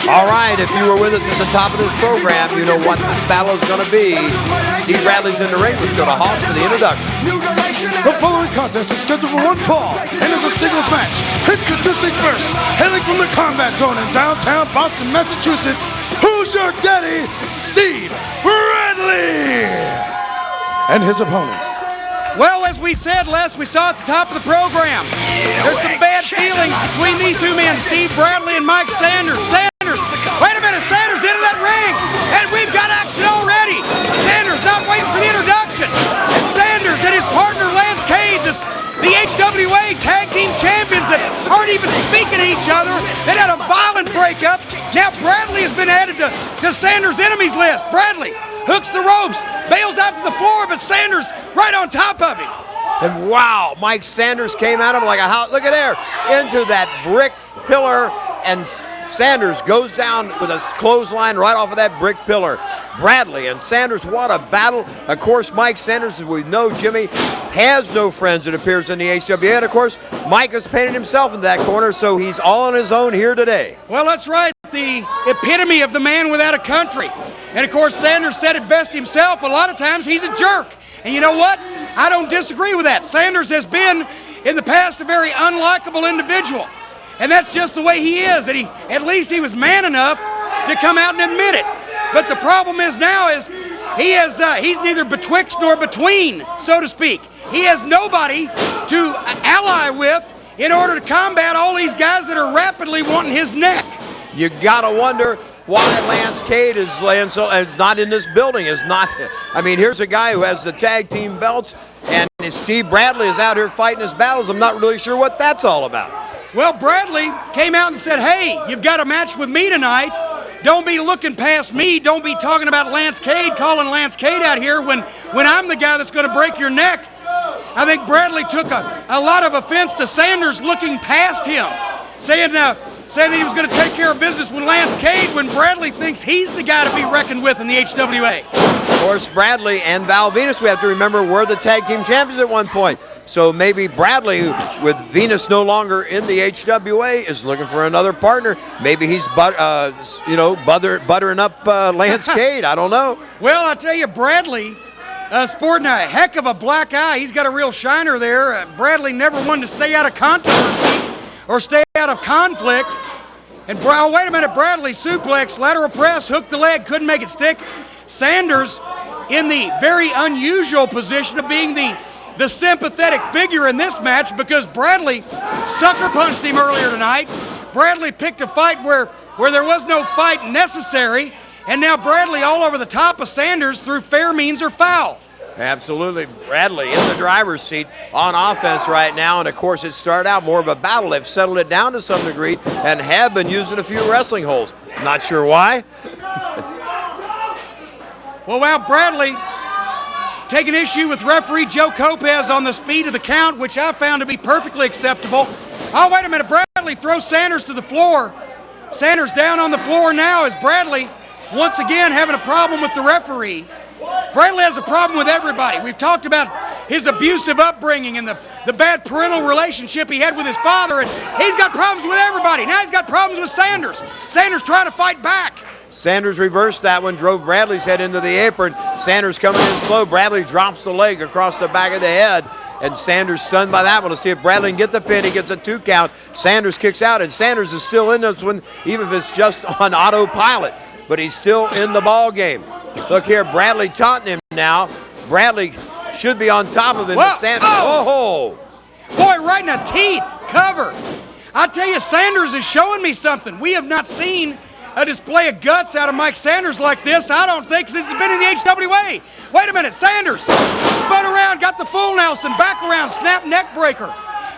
All right, if you were with us at the top of this program, you know what this battle is going to be. Steve Bradley's in the ring. Let's go to Hoss for the introduction. The following contest is scheduled for one fall and is a singles match. Introducing first, hailing from the combat zone in downtown Boston, Massachusetts, who's your daddy, Steve Bradley, and his opponent. Well, as we said, Les, we saw at the top of the program, there's some bad feelings between these two men, Steve Bradley and Mike Sanders. Wait a minute, Sanders into that ring, and we've got action already. Sanders not waiting for the introduction. And Sanders and his partner, Lance Cade, the HWA Tag Team Champions that aren't even speaking to each other. They had a violent breakup. Now Bradley has been added to Sanders' enemies list. Bradley hooks the ropes, bails out to the floor, but Sanders right on top of him. And wow, Mike Sanders came at him like a house. Look at there, into that brick pillar, and Sanders goes down with a clothesline right off of that brick pillar. Bradley and Sanders, what a battle. Of course, Mike Sanders, as we know, Jimmy, has no friends, it appears, in the HWA. And of course, Mike has painted himself in that corner, so he's all on his own here today. Well, that's right, the epitome of the man without a country. And of course, Sanders said it best himself. A lot of times he's a jerk. And you know what? I don't disagree with that. Sanders has been, in the past, a very unlikable individual. And that's just the way he is. And at least he was man enough to come out and admit it. But the problem is now is he's neither betwixt nor between, so to speak. He has nobody to ally with in order to combat all these guys that are rapidly wanting his neck. You gotta wonder why Lance Cade is not in this building. I mean, here's a guy who has the tag team belts, and Steve Bradley is out here fighting his battles. I'm not really sure what that's all about. Well, Bradley came out and said, hey, you've got a match with me tonight. Don't be looking past me. Don't be talking about Lance Cade, calling Lance Cade out here when I'm the guy that's going to break your neck. I think Bradley took a lot of offense to Sanders looking past him, saying that he was going to take care of business with Lance Cade when Bradley thinks he's the guy to be reckoned with in the HWA. Of course, Bradley and Val Venus, we have to remember, were the tag team champions at one point. So maybe Bradley, with Venus no longer in the HWA, is looking for another partner. Maybe he's buttering up Lance Cade. I don't know. Well, I tell you, Bradley, sporting a heck of a black eye. He's got a real shiner there. Bradley never wanted to stay out of controversy or stay out of conflict. And wait a minute, Bradley suplex, lateral press, hooked the leg, couldn't make it stick. Sanders in the very unusual position of being the sympathetic figure in this match because Bradley sucker punched him earlier tonight. Bradley picked a fight where there was no fight necessary, and now Bradley all over the top of Sanders through fair means or foul. Absolutely. Bradley in the driver's seat on offense right now, and of course it started out more of a battle. They've settled it down to some degree and have been using a few wrestling holds. Not sure why. Well, Bradley taking issue with referee Joe Copez on the speed of the count, which I found to be perfectly acceptable. Oh, wait a minute, Bradley throws Sanders to the floor. Sanders down on the floor now as Bradley once again having a problem with the referee. Bradley has a problem with everybody. We've talked about his abusive upbringing and the bad parental relationship he had with his father, and he's got problems with everybody. Now he's got problems with Sanders. Sanders trying to fight back. Sanders reversed that one, drove Bradley's head into the apron. Sanders coming in slow. Bradley drops the leg across the back of the head, and Sanders stunned by that one. To see if Bradley can get the pin. He gets a 2 count. Sanders kicks out, and Sanders is still in this one, even if it's just on autopilot. But he's still in the ball game. Look here, Bradley taunting him now. Bradley should be on top of him. Whoa, Sanders, oh! Boy, right in the teeth, cover. I tell you, Sanders is showing me something. We have not seen a display of guts out of Mike Sanders like this, I don't think, since he's been in the HWA. Wait a minute, Sanders spun around, got the full Nelson, back around, snap neck breaker.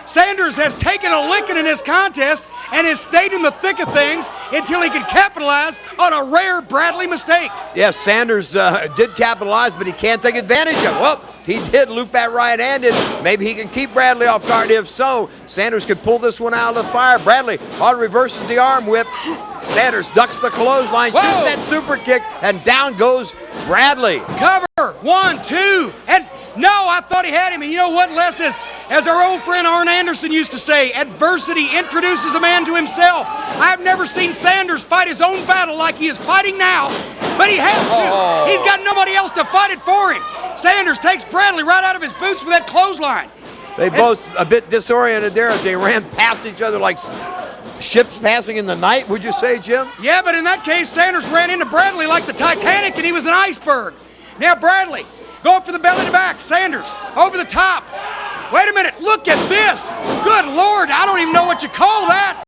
Sanders has taken a licking in this contest and has stayed in the thick of things until he can capitalize on a rare Bradley mistake. Yes, Sanders did capitalize, but he can't take advantage of it. Well, he did loop that right-handed. Maybe he can keep Bradley off guard. If so, Sanders could pull this one out of the fire. Bradley reverses the arm whip. Sanders ducks the clothesline, shoots that super kick, and down goes Bradley. Cover, 1, 2, and no, I thought he had him. And you know what, Les, As our old friend Arn Anderson used to say, adversity introduces a man to himself. I've never seen Sanders fight his own battle like he is fighting now, but he has to. He's got nobody else to fight it for him. Sanders takes Bradley right out of his boots with that clothesline. They both a bit disoriented there as they ran past each other like ships passing in the night, would you say, Jim? Yeah, but in that case, Sanders ran into Bradley like the Titanic and he was an iceberg. Now Bradley, going for the belly to back. Sanders, over the top. Wait a minute, look at this. Good Lord, I don't even know what you call that.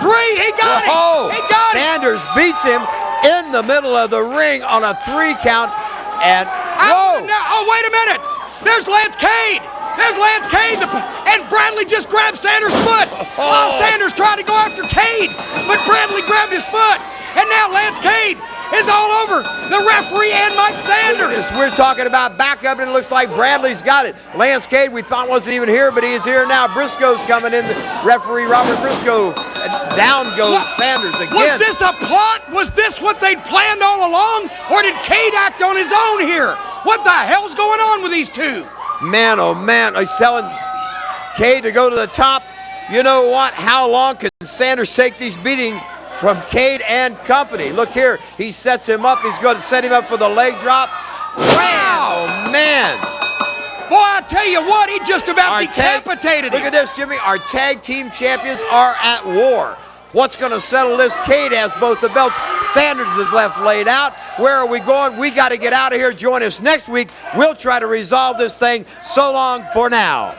3, he got it. He got it. Sanders beats him in the middle of the ring on a 3 count. And, whoa. Oh, wait a minute. There's Lance Cade. There's Lance Cade. And Bradley just grabbed Sanders' foot. Oh, Sanders tried to go after Cade, but Bradley grabbed his foot. And now Lance Cade is all over the referee and Mike Sanders. We're talking about backup, and it looks like Bradley's got it. Lance Cade, we thought wasn't even here, but he is here now. Briscoe's coming in, the referee Robert Briscoe. And down goes Sanders again. Was this a plot? Was this what they'd planned all along? Or did Cade act on his own here? What the hell's going on with these two? Man, oh man, he's telling Cade to go to the top. You know what? How long can Sanders take these beatings from Cade and company? Look here, he sets him up. He's going to set him up for the leg drop. Wow, man. Boy, I tell you what, he just about decapitated him. Look at this, Jimmy. Our tag team champions are at war. What's going to settle this? Cade has both the belts. Sanders is left laid out. Where are we going? We got to get out of here. Join us next week. We'll try to resolve this thing. So long for now.